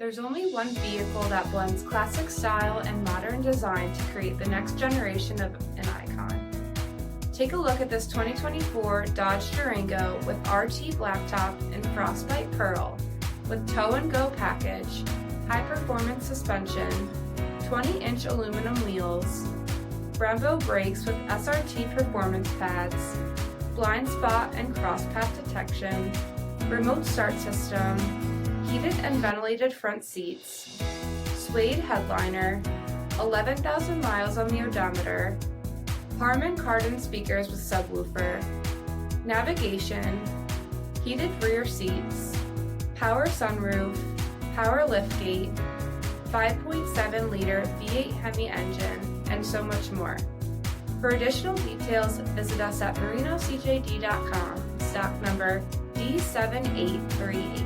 There's only one vehicle that blends classic style and modern design to create the next generation of an icon. Take a look at this 2024 Dodge Durango with RT Blacktop and Frostbite Pearl, with tow and go package, high performance suspension, 20-inch aluminum wheels, BREMBO brakes with SRT performance pads, blind spot and cross path detection, remote start system, heated and ventilated front seats, suede headliner, 11,000 miles on the odometer, Harman Kardon speakers with subwoofer, navigation, heated rear seats, power sunroof, power liftgate, 5.7-liter V8 HEMI engine, and so much more. For additional details, visit us at marinocjd.com, stock number D7838.